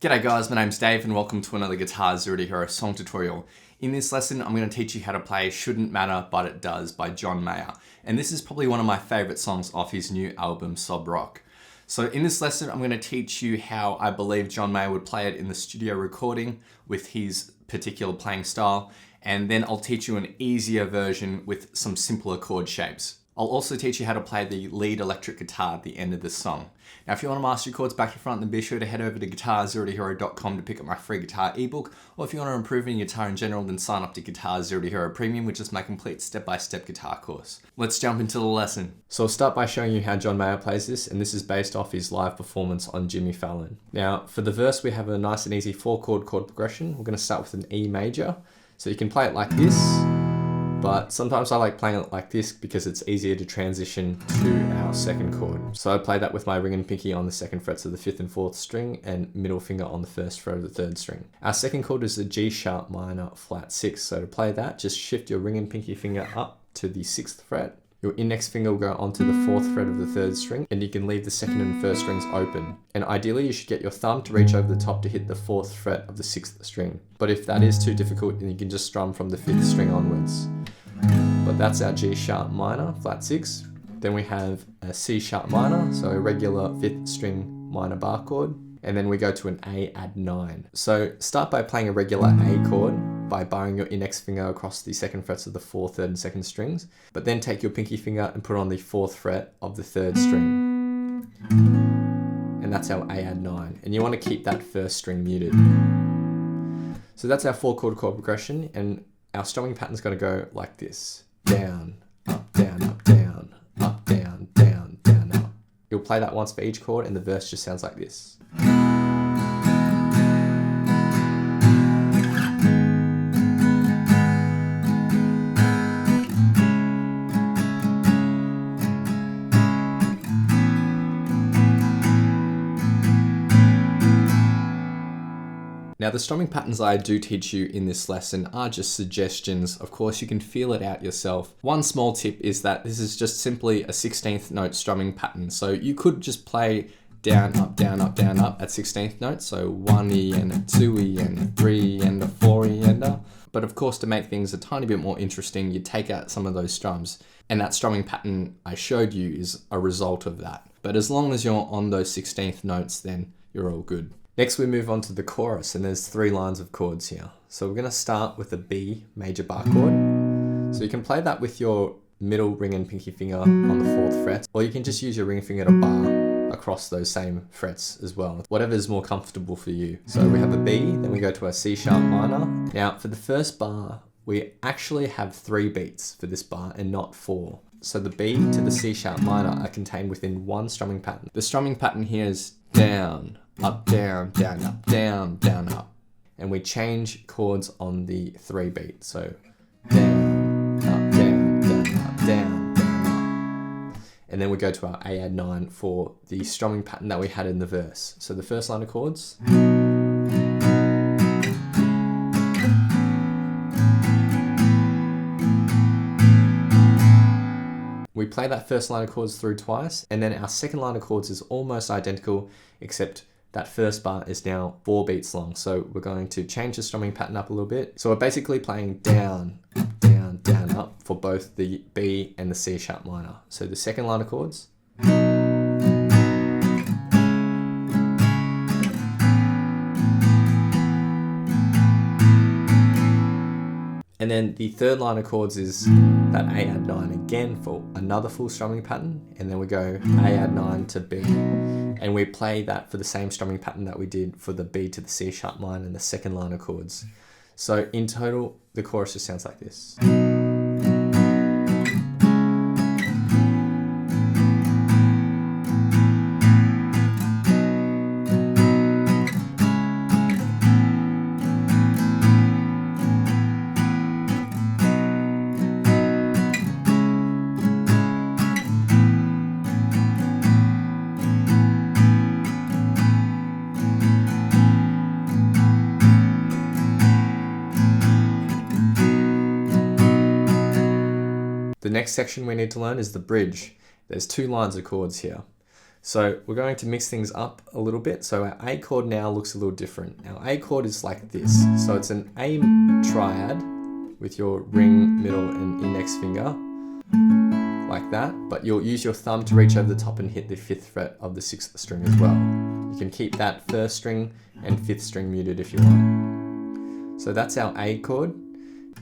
G'day guys, my name's Dave and welcome to another Guitar Zero to Hero song tutorial. In this lesson, I'm going to teach you how to play Shouldn't Matter But It Does by John Mayer. And this is probably one of my favorite songs off his new album, Sob Rock. So in this lesson, I'm going to teach you how I believe John Mayer would play it in the studio recording with his particular playing style. And then I'll teach you an easier version with some simpler chord shapes. I'll also teach you how to play the lead electric guitar at the end of the song. Now, if you want to master your chords back to front, then be sure to head over to guitarzerotohero.com to pick up my free guitar ebook. Or if you want to improve in guitar in general, then sign up to Guitar Zero to Hero Premium, which is my complete step-by-step guitar course. Let's jump into the lesson. So I'll start by showing you how John Mayer plays this, and this is based off his live performance on Jimmy Fallon. Now, for the verse, we have a nice and easy 4-chord chord progression. We're going to start with an E major. So you can play it like this. But sometimes I like playing it like this because it's easier to transition to our second chord. So I play that with my ring and pinky on the second frets of the 5th and 4th string and middle finger on the 1st fret of the 3rd string. Our second chord is the G sharp minor flat 6. So to play that, just shift your ring and pinky finger up to the 6th fret. Your index finger will go onto the 4th fret of the 3rd string, and you can leave the 2nd and 1st strings open. And ideally you should get your thumb to reach over the top to hit the 4th fret of the 6th string. But if that is too difficult, then you can just strum from the 5th string onwards. But that's our G sharp minor, flat 6. Then we have a C sharp minor, so a regular 5th string minor bar chord. And then we go to an A add 9. So start by playing a regular A chord by barring your index finger across the 2nd frets of the 4th, 3rd and 2nd strings. But then take your pinky finger and put it on the 4th fret of the 3rd string. And that's our A add 9. And you want to keep that 1st string muted. So that's our 4-chord chord progression, and our strumming pattern's going to go like this. Down, up, down, up, down, up, down, down, down, up. You'll play that once for each chord and the verse just sounds like this. Now, the strumming patterns I do teach you in this lesson are just suggestions. Of course, you can feel it out yourself. One small tip is that this is just simply a 16th note strumming pattern. So you could just play down, up, down, up, down, up at 16th notes. So 1 E and a 2 E and a 3 E and a 4 E and a. But of course, to make things a tiny bit more interesting, you take out some of those strums. And that strumming pattern I showed you is a result of that. But as long as you're on those 16th notes, then you're all good. Next we move on to the chorus, and there's 3 lines of chords here. So we're going to start with a B major bar chord. So you can play that with your middle ring and pinky finger on the 4th fret, or you can just use your ring finger to bar across those same frets as well. Whatever is more comfortable for you. So we have a B, then we go to our C sharp minor. Now for the first bar, we actually have 3 beats for this bar and not 4. So the B to the C sharp minor are contained within one strumming pattern. The strumming pattern here is down, up, down, down, up, down, down, up. And we change chords on the 3 beat. So down, up, down, down, up, down, down, up. And then we go to our A add 9 for the strumming pattern that we had in the verse. So the first line of chords. We play that first line of chords through twice, and then our second line of chords is almost identical, except that first bar is now 4 beats long. So we're going to change the strumming pattern up a little bit. So we're basically playing down, up, down, down, up for both the B and the C sharp minor. So the second line of chords. And then the third line of chords is that A add 9 again for another full strumming pattern. And then we go A add 9 to B. And we play that for the same strumming pattern that we did for the B to the C sharp minor and the second line of chords. So in total, the chorus just sounds like this. The next section we need to learn is the bridge. There's 2 lines of chords here. So we're going to mix things up a little bit. So our A chord now looks a little different. Our A chord is like this. So it's an A triad with your ring, middle, and index finger, like that. But you'll use your thumb to reach over the top and hit the 5th fret of the 6th string as well. You can keep that 1st string and 5th string muted if you want. So that's our A chord.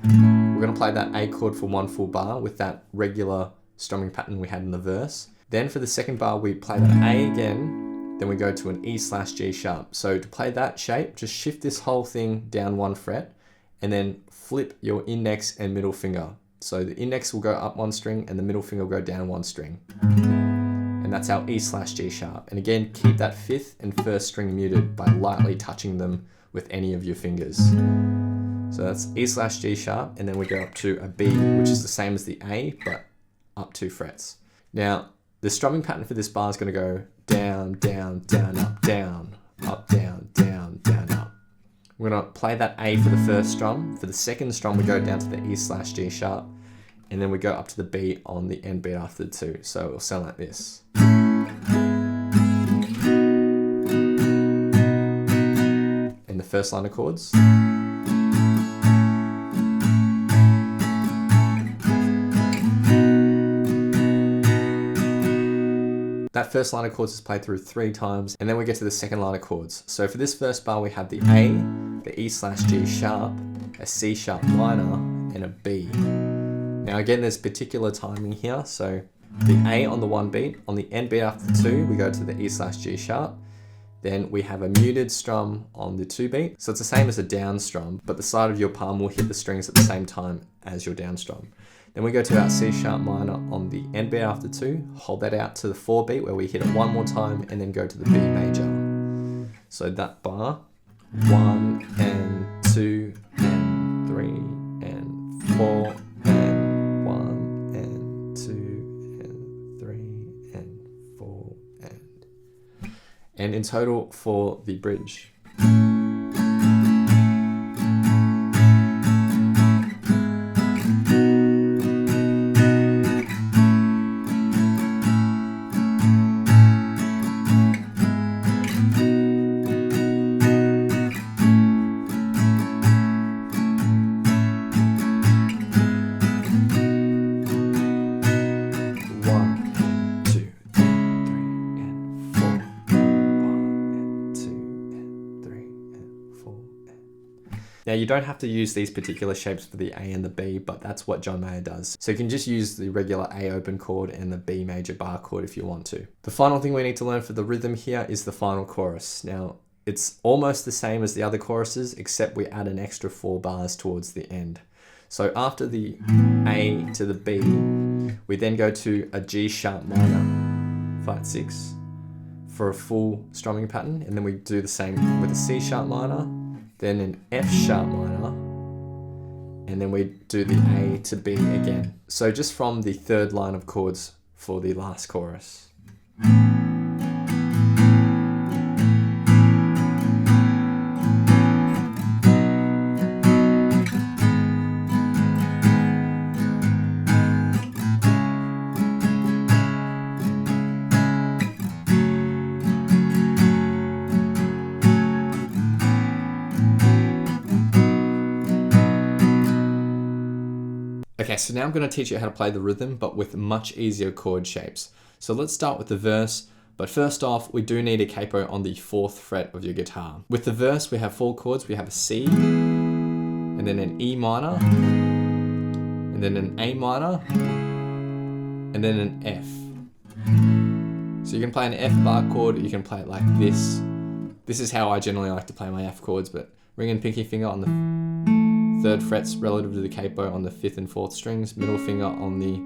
We're going to play that A chord for 1 full bar with that regular strumming pattern we had in the verse. Then for the second bar, we play that A again, then we go to an E/G sharp. So to play that shape, just shift this whole thing down 1 fret and then flip your index and middle finger. So the index will go up 1 string and the middle finger will go down 1 string. And that's our E/G sharp. And again, keep that 5th and 1st string muted by lightly touching them with any of your fingers. So that's E/G sharp, and then we go up to a B, which is the same as the A, but up 2 frets. Now, the strumming pattern for this bar is going to go down, down, down, up, down, up, down, down, down, up. We're going to play that A for the first strum. For the second strum, we go down to the E/G sharp, and then we go up to the B on the end beat after the 2. So it'll sound like this. In the first line of chords. That first line of chords is played through 3 times, and then we get to the second line of chords. So for this first bar, we have the A, the E/G sharp, a C sharp minor, and a B. Now again, there's particular timing here. So the A on the 1 beat, on the end beat after the 2, we go to the E/G sharp. Then we have a muted strum on the 2 beat. So it's the same as a down strum, but the side of your palm will hit the strings at the same time as your down strum. Then we go to our C sharp minor on the end beat after 2, hold that out to the 4 beat where we hit it 1 more time, and then go to the B major. So that bar, 1 and 2 and 3 and 4 and 1 and 2 and 3 and 4 and in total for the bridge. Now you don't have to use these particular shapes for the A and the B, but that's what John Mayer does. So you can just use the regular A open chord and the B major bar chord if you want to. The final thing we need to learn for the rhythm here is the final chorus. Now it's almost the same as the other choruses, except we add an extra 4 bars towards the end. So after the A to the B, we then go to a G sharp minor, flat 6, for a full strumming pattern, and then we do the same with a C sharp minor, then an F sharp minor, and then we do the A to B again. So just from the 3rd line of chords for the last chorus. Okay, so now I'm going to teach you how to play the rhythm, but with much easier chord shapes. So let's start with the verse, but first off, we do need a capo on the 4th fret of your guitar. With the verse, we have 4 chords. We have a C, and then an E minor, and then an A minor, and then an F. So you can play an F bar chord, or you can play it like this. This is how I generally like to play my F chords, but ring and pinky finger on the 3rd frets relative to the capo on the 5th and 4th strings, middle finger on the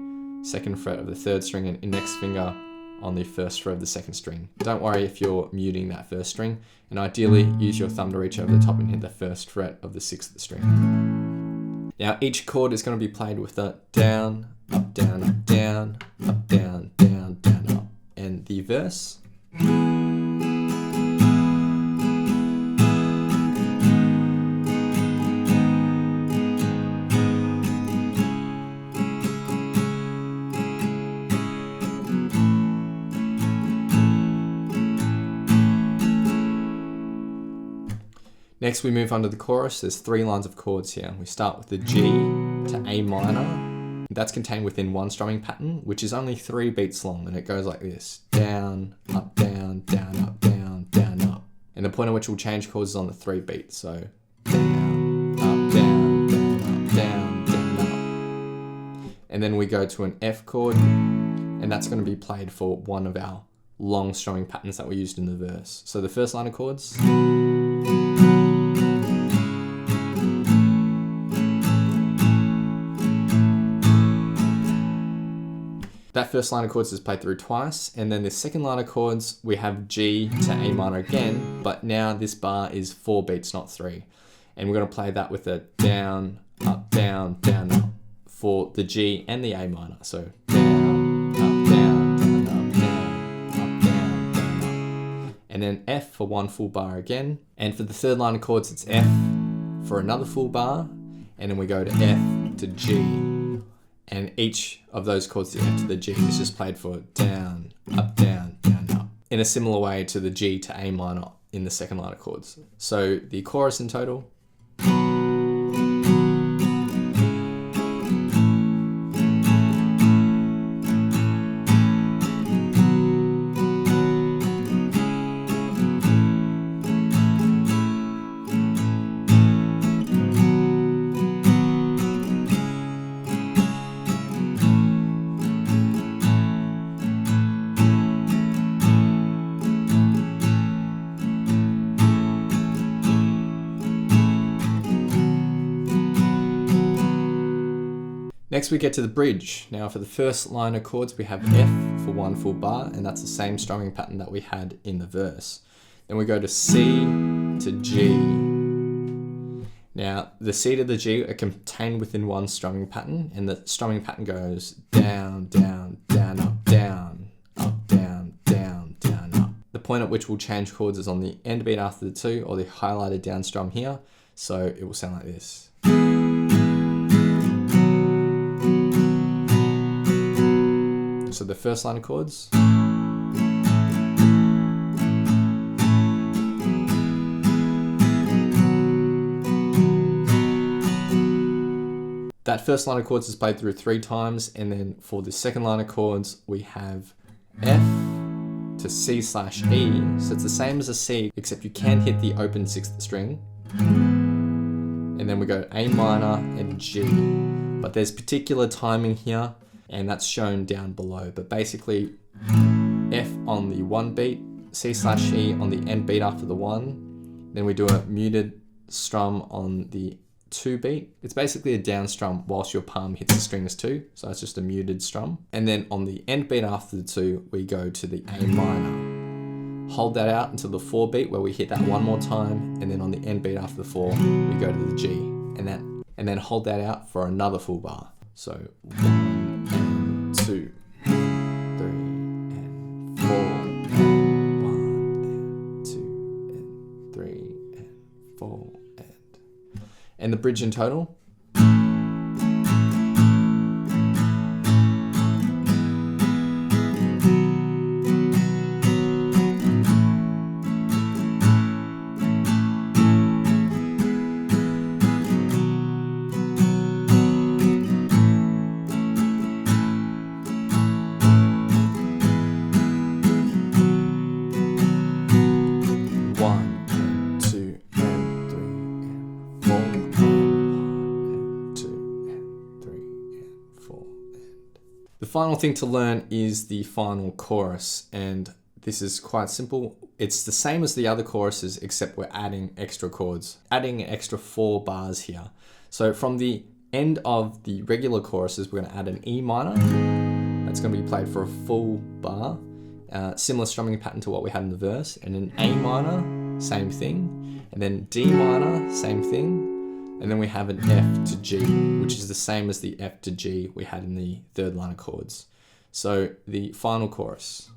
2nd fret of the 3rd string, and index finger on the 1st fret of the 2nd string. Don't worry if you're muting that 1st string, and ideally use your thumb to reach over the top and hit the 1st fret of the 6th string. Now each chord is going to be played with a down, up, down, up, down, up, down, down, down, up. And the verse. Next we move on to the chorus. There's 3 lines of chords here. We start with the G to A minor. That's contained within one strumming pattern, which is only 3 beats long, and it goes like this. Down, up, down, down, up, down, down, up. And the point at which we'll change chords is on the 3 beats. So down, up, down, down, up, down, down, up. And then we go to an F chord, and that's going to be played for one of our long strumming patterns that we used in the verse. So the first line of chords. That first line of chords is played through twice, and then the second line of chords, we have G to A minor again, but now this bar is 4 beats, not 3. And we're going to play that with a down, up, down, down, up for the G and the A minor. So down, up, down, down, up, down, up, down, down, up. And then F for 1 full bar again. And for the third line of chords, it's F for another full bar, and then we go to F to G. And each of those chords, the F to the G, is just played for down, up, down, down, up, in a similar way to the G to A minor in the second line of chords. So the chorus in total. Next we get to the bridge. Now for the first line of chords we have F for 1 full bar, and that's the same strumming pattern that we had in the verse. Then we go to C to G. Now the C to the G are contained within one strumming pattern, and the strumming pattern goes down, down, down, up, down, up, down, down, down, up. The point at which we'll change chords is on the end beat after the 2, or the highlighted down strum here, so it will sound like this. So the first line of chords. That first line of chords is played through 3 times, and then for the second line of chords we have F to C/E. So it's the same as a C, except you can hit the open 6th string. And then we go A minor and G. But there's particular timing here, and that's shown down below. But basically, F on the 1 beat, C/E on the end beat after the 1. Then we do a muted strum on the 2 beat. It's basically a down strum whilst your palm hits the strings 2. So it's just a muted strum. And then on the end beat after the 2, we go to the A minor. Hold that out until the 4 beat where we hit that 1 more time. And then on the end beat after the 4, we go to the G. And then hold that out for another full bar. So 1 and 2, 3 and 4, and 1 and 2 and 3 and 4 and the bridge in total. The final thing to learn is the final chorus, and this is quite simple. It's the same as the other choruses, except we're adding extra chords, adding an extra 4 bars here. So from the end of the regular choruses, we're going to add an E minor. That's going to be played for a full bar, similar strumming pattern to what we had in the verse, and an A minor, same thing, and then D minor, same thing. And then we have an F to G, which is the same as the F to G we had in the third line of chords. So the final chorus.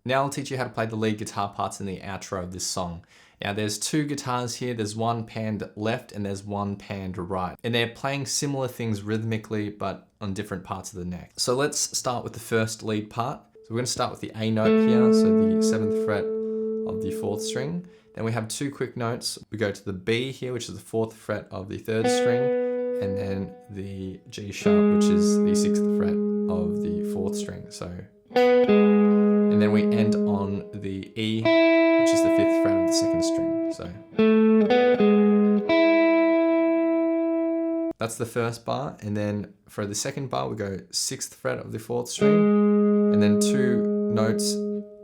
Now I'll teach you how to play the lead guitar parts in the outro of this song. Now there's two guitars here, there's one panned left and there's one panned right. And they're playing similar things rhythmically, but on different parts of the neck. So let's start with the first lead part. So we're going to start with the A note here, so the 7th fret of the 4th string. Then we have two quick notes. We go to the B here, which is the 4th fret of the 3rd string, and then the G sharp, which is the 6th fret of the 4th string. So, and then we end on the E, which is the 5th fret of the 2nd string. So that's the first bar, and then for the second bar we go 6th fret of the 4th string, and then two notes,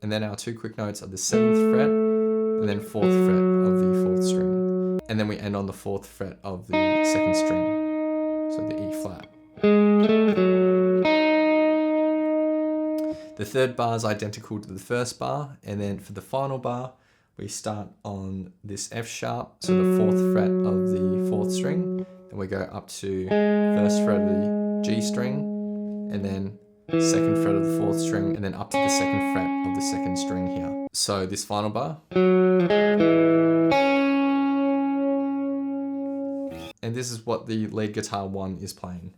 and then our two quick notes are the 7th fret, and then 4th fret of the 4th string, and then we end on the 4th fret of the 2nd string, so the E flat. The third bar is identical to the first bar, and then for the final bar we start on this F sharp, so the 4th fret of the 4th string, and we go up to 1st fret of the G string, and then 2nd fret of the 4th string, and then up to the 2nd fret of the 2nd string here. So this final bar. And this is what the lead guitar 1 is playing.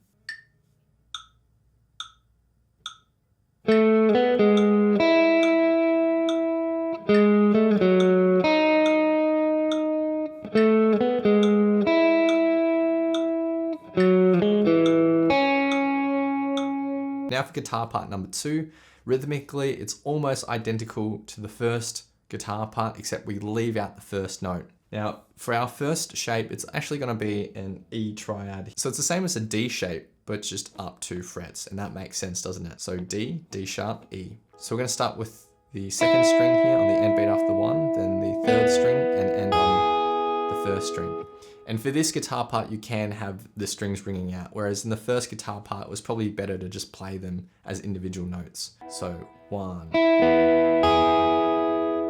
Now for guitar part number 2, rhythmically it's almost identical to the first guitar part, except we leave out the first note. Now for our first shape, it's actually going to be an E triad. So it's the same as a D shape, but just up 2 frets, and that makes sense, doesn't it? So D, D sharp, E. So we're going to start with the 2nd string here on the end beat after the 1, then the 3rd string, and end on the 1st string. And for this guitar part, you can have the strings ringing out, whereas in the first guitar part, it was probably better to just play them as individual notes. So 1.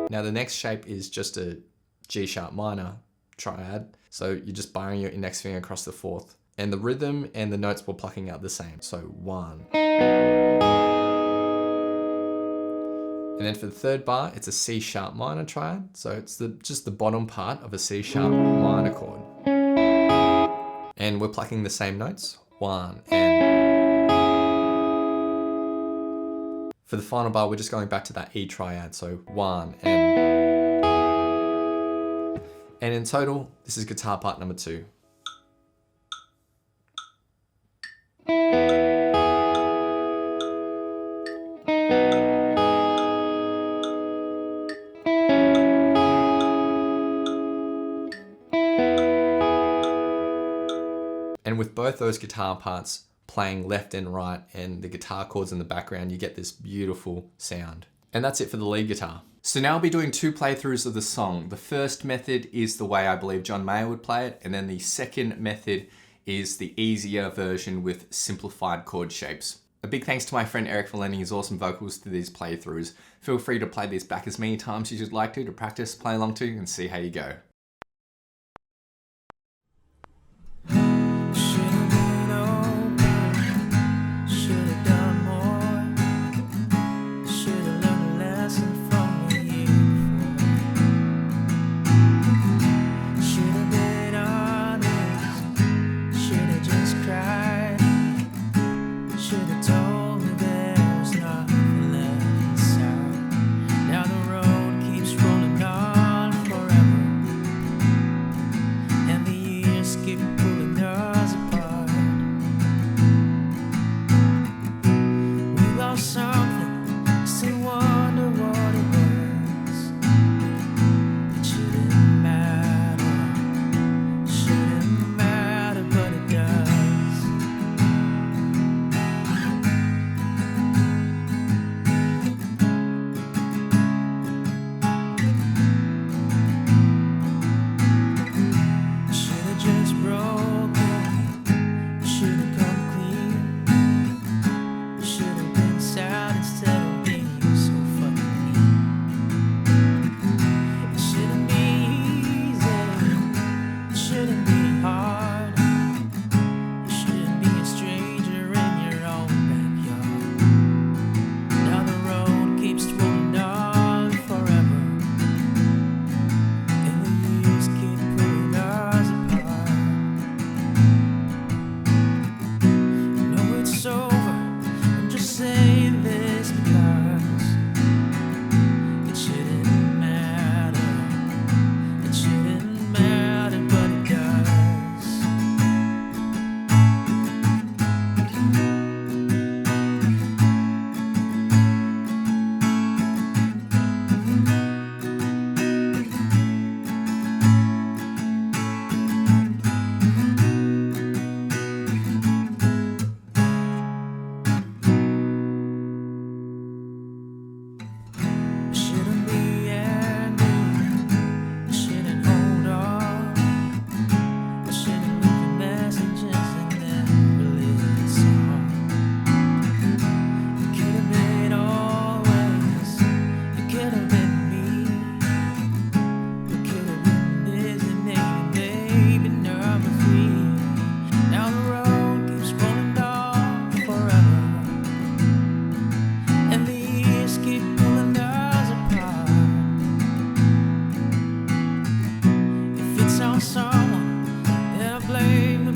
Now the next shape is just a G sharp minor triad. So you're just barring your index finger across the 4th. And the rhythm and the notes we're plucking out the same. So 1. And then for the third bar, it's a C sharp minor triad. So it's just the bottom part of a C sharp minor chord. And we're plucking the same notes. 1 and. For the final bar, we're just going back to that E triad. So 1 and. And in total, this is guitar part number 2. And with both those guitar parts playing left and right and the guitar chords in the background, you get this beautiful sound. And that's it for the lead guitar. So now I'll be doing 2 playthroughs of the song. The first method is the way I believe John Mayer would play it, and then the second method is the easier version with simplified chord shapes. A big thanks to my friend Eric for lending his awesome vocals to these playthroughs. Feel free to play these back as many times as you'd like to practice, play along to, and see how you go.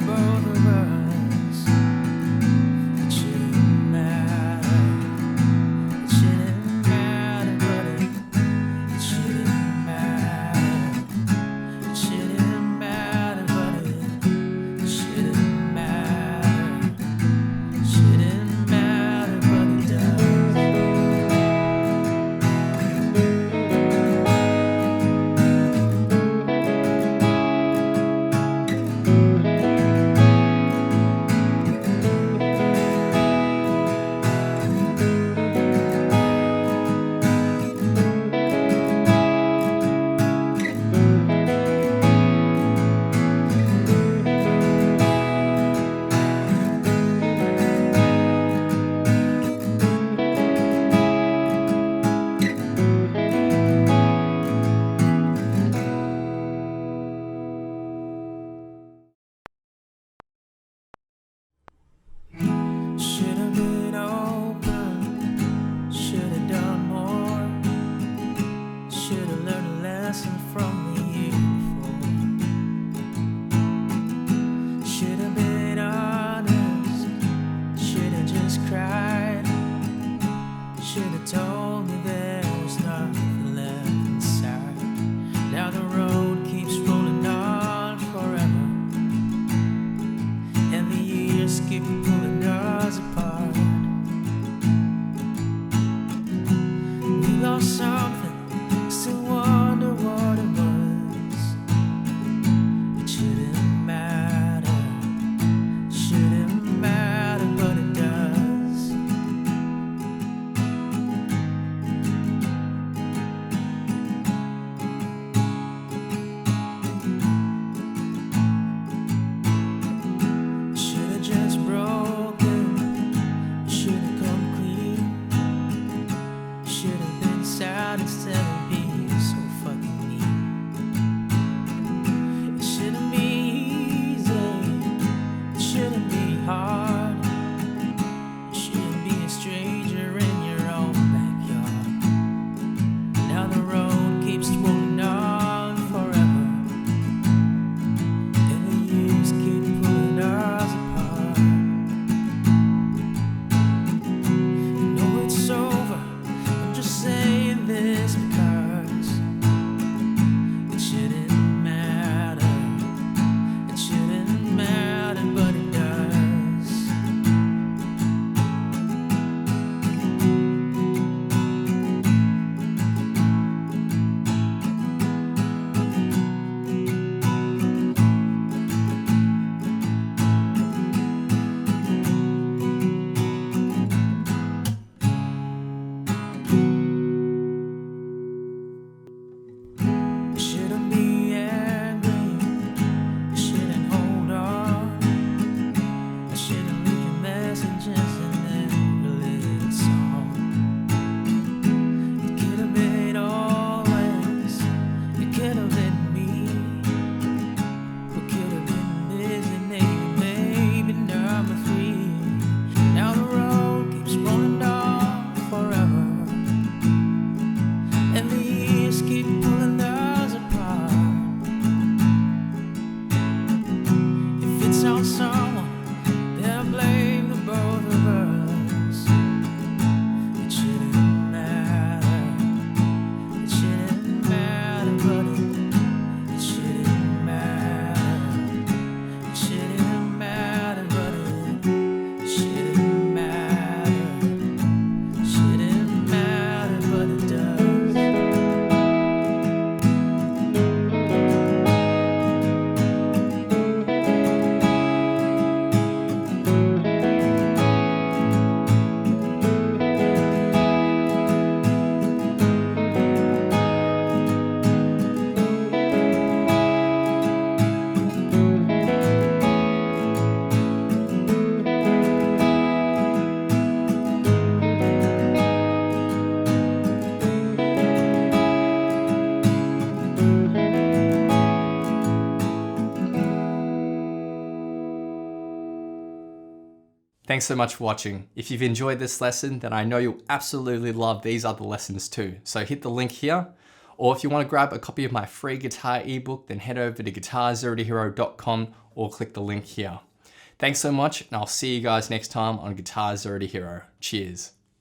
both of us. It shouldn't matter. It shouldn't matter, but it shouldn't matter. It shouldn't matter, but it shouldn't matter. It shouldn't matter, but it does. Should have been open, should have done more, should have learned a lesson from the year before. Should have been honest, should have just cried, should have told me there was nothing left inside. Now the road keeps rolling on forever, and the years keep pulling us apart. We lost something, still wonder what it was. It shouldn't matter, shouldn't matter, but it does. Should have just broken, should have come clean, should have been sad instead of being so fucking mean. It shouldn't be easy, it shouldn't be hard, it shouldn't be a stranger in your own backyard. Now the road keeps rolling on forever, and the years keep pulling us apart. No, it's over, I'm just saying this because it shouldn't matter. It shouldn't matter, but it does. Shouldn't be angry, shouldn't hold on. I shouldn't leave you messages and then release a song. It could have been always, it could have been me. We could have been busy, maybe number 3. Now the road keeps rolling on forever, and the years keep pulling us apart. If it's on someone, then blame the both of us. It shouldn't matter, it shouldn't matter, but it shouldn't matter. It shouldn't matter, but it shouldn't matter. Shouldn't matter, but it does. Thanks so much for watching. If you've enjoyed this lesson, then I know you'll absolutely love these other lessons too. So hit the link here, or if you want to grab a copy of my free guitar ebook, then head over to guitarzerotohero.com or click the link here. Thanks so much, and I'll see you guys next time on Guitar Zero to Hero. Cheers.